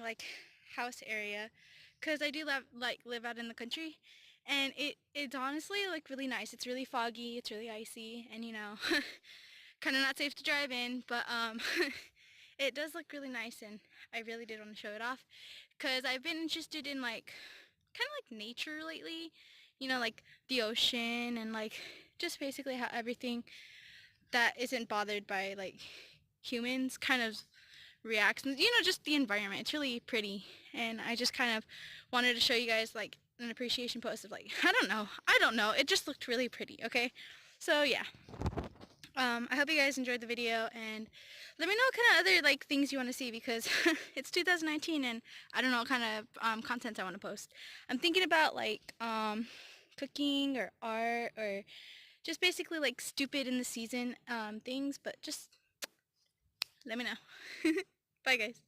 like house area, because I do live out in the country, and it's honestly like really nice. It's really foggy, it's really icy, and kind of not safe to drive in, but it does look really nice, and I really did want to show it off because I've been interested in like kind of like nature lately, like the ocean and like just basically how everything that isn't bothered by like humans kind of reacts, and just the environment. It's really pretty, and I just kind of wanted to show you guys like an appreciation post of like I don't know, it just looked really pretty. Okay, so yeah, I hope you guys enjoyed the video, and let me know what kind of other like things you want to see, because it's 2019 and I don't know what kind of content I want to post. I'm thinking about like cooking or art or just basically like stupid in the season things, but just let me know. Bye guys.